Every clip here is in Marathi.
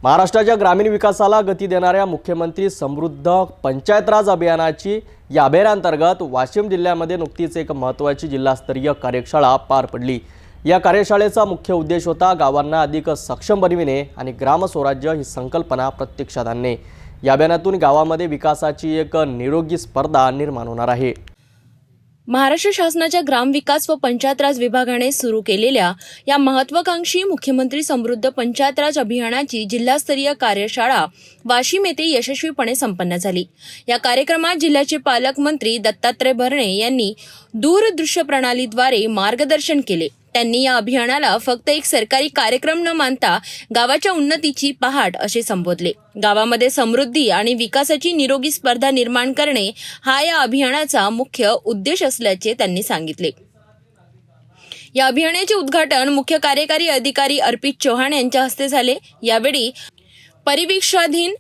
महाराष्ट्राच्या ग्रामीण विकासाला गती देणाऱ्या मुख्यमंत्री समृद्ध पंचायत राज अभियानाची या अभियानांतर्गत वाशिम जिल्ह्यामध्ये नुकतीच एक महत्त्वाची जिल्हास्तरीय कार्यशाळा पार पडली। या कार्यशाळेचा मुख्य उद्देश होता गावांना अधिक सक्षम बनविणे आणि ग्रामस्वराज्य ही संकल्पना प्रत्यक्षात आणणे। या अभियानातून गावामध्ये विकासाची एक निरोगी स्पर्धा निर्माण होणार आहे। महाराष्ट्र शासनाच्या ग्रामविकास व पंचायत राज विभागाने सुरू केलेल्या या महत्त्वाकांक्षी मुख्यमंत्री समृद्ध पंचायत राज अभियानाची जिल्हास्तरीय कार्यशाळा वाशिम येथे यशस्वीपणे संपन्न झाली। या कार्यक्रमात जिल्ह्याचे पालकमंत्री दत्तात्रय भरणे यांनी दूरदृश्य प्रणालीद्वारे मार्गदर्शन केले। त्यांनी या अभियानाला फक्त एक सरकारी कार्यक्रम न मानता गावाच्या उन्नतीची पहाट असे संबोधले। गावामध्ये समृद्धी आणि विकासाची निरोगी स्पर्धा निर्माण करणे हा या अभियानाचा मुख्य उद्देश असल्याचे त्यांनी सांगितले। या अभियानाचे उद्घाटन मुख्य कार्यकारी अधिकारी अर्पित चौहान यांच्या हस्ते झाले। यावेळी परिवीक्षाधीन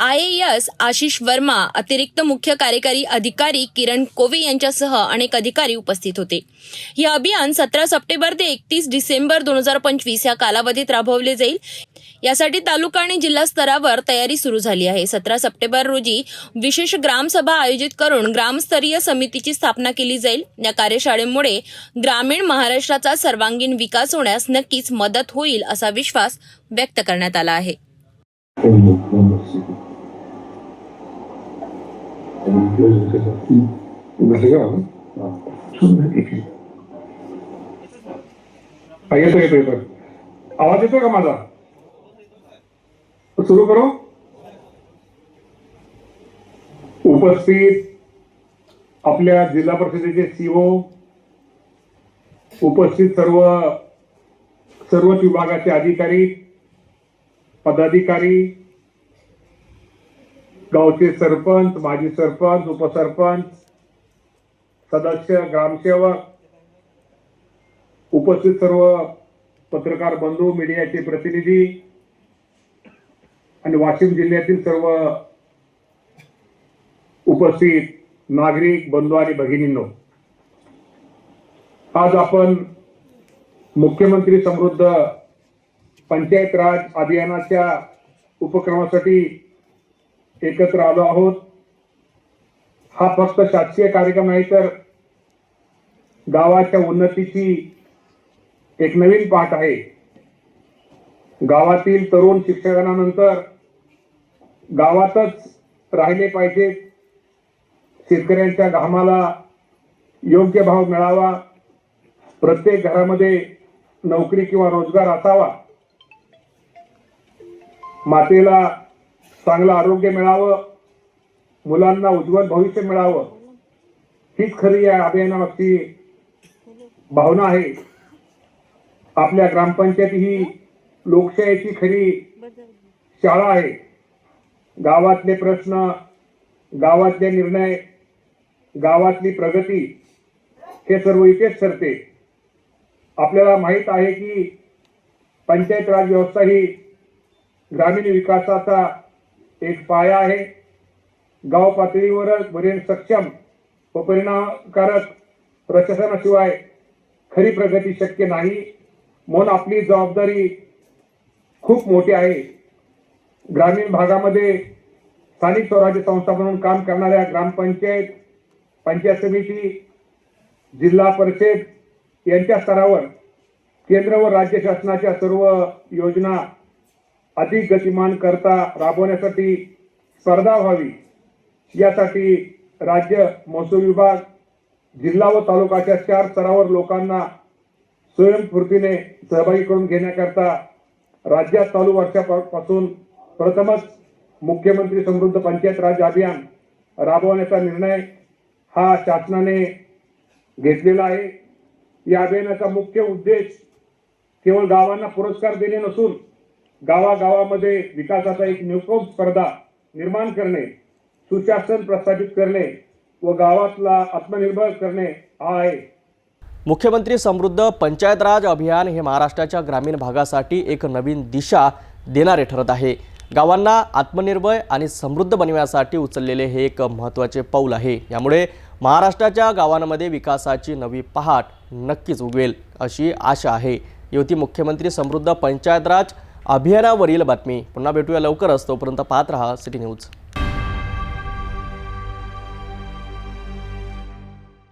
IAS आशिष वर्मा, अतिरिक्त मुख्य कार्यकारी अधिकारी किरण कोवे यांच्यासह अनेक अधिकारी उपस्थित होते। हे अभियान 17 सप्टेंबर ते 31 डिसेंबर 2025 या कालावधीत राबवले जाईल। यासाठी तालुका आणि जिल्हा स्तरावर तयारी सुरू झाली आहे। 17 सप्टेंबर रोजी विशेष ग्रामसभा आयोजित करून ग्रामस्तरीय समितीची स्थापना केली जाईल। या कार्यशाळेमुळे ग्रामीण महाराष्ट्राचा सर्वांगीण विकास होण्यास नक्कीच मदत होईल असा विश्वास व्यक्त करण्यात आला आहे। आवाज येतोय का माझा? सुरू करू। उपस्थित आपल्या जिल्हा परिषदेचे CO, उपस्थित सर्वच विभागाचे अधिकारी, पदाधिकारी, गावचे सरपंच, माजी सरपंच, उपसरपंच, सदस्य, ग्रामसेवक, उपस्थित सर्व पत्रकार बंधू, मीडियाचे प्रतिनिधी आणि वाशिम जिल्ह्यातील सर्व उपस्थित नागरिक बंधू आणि भगिनींनो, आज आपण मुख्यमंत्री समृद्ध पंचायत राज अभियानाच्या उपक्रमासाठी एकत्र आलो आहोत। हा फक्त शासकीय कार्यक्रम नाही, तर गावाच्या उन्नतीची एक नवीन पाठ आहे। गावातील तरुण शिक्षणानंतर गावातच राहिले पाहिजे। शेतकऱ्यांच्या घामाला योग्य भाव मिळावा, प्रत्येक घरामध्ये नोकरी किंवा रोजगार असावा, मातेला चांगलं आरोग्य मिळावं, मुलांना उज्ज्वल भविष्य मिळावं, हीच खरी या अभियानामागची भावना आहे। आपल्या ग्रामपंचायत ही लोकशाहीची खरी शाळा आहे। गावातले प्रश्न, गावातले निर्णय, गावातली प्रगती हे सर्व इथेच ठरते। आपल्याला माहित आहे की पंचायत राज व्यवस्था ही ग्रामीण विकासाचा एक पाया आहे। गाव पातळीवरच वरील सक्षम व परिणामकारक प्रशासनाशिवाय खरी प्रगती शक्य नाही। म्हणून आपली जबाबदारी खूप मोठी आहे। ग्रामीण भागामध्ये स्थानिक स्वराज्य संस्था म्हणून काम करणाऱ्या ग्रामपंचायत, पंचायत समिती, जिल्हा परिषद यांच्या स्तरावर केंद्र व राज्य शासनाच्या सर्व योजना अधिक गतिमान करता राबवण्यासाठी स्पर्धा व्हावी, यासाठी राज्य महसूल विभाग जिल्हा व तालुक्याच्या 4 स्तरावर लोकांना स्वयंस्फूर्तीने सहभागी करून घेण्याकरता राज्यात चालू वर्षापासून प्रथमच मुख्यमंत्री समृद्ध पंचायत राज अभियान राबवण्याचा निर्णय हा शासनाने घेतलेला आहे। या अभियानाचा मुख्य उद्देश केवळ गावांना पुरस्कार देणे नसून गावागावामध्ये विकासाचा एक निकोप स्पर्धा निर्माण करणे, सुशासन प्रस्थापित करणे व गावातला आत्मनिर्भर करणे हा आहे। मुख्यमंत्री समृद्ध पंचायत राज अभियान हे महाराष्ट्राच्या ग्रामीण भागासाठी एक नवीन दिशा देणारे ठरत आहे। गावांना आत्मनिर्भर आणि समृद्ध बनवण्यासाठी उचललेले हे एक महत्त्वाचे पाऊल आहे। यामुळे महाराष्ट्राच्या गावांमध्ये विकासाची नवी पहाट नक्कीच उगवेल अशी आशा आहे। युती मुख्यमंत्री समृद्ध पंचायत राज अभियानावरील बातमी. पुन्हा भेटूया लवकरच. तोपर्यंत पाहत रहा सिटी न्यूज.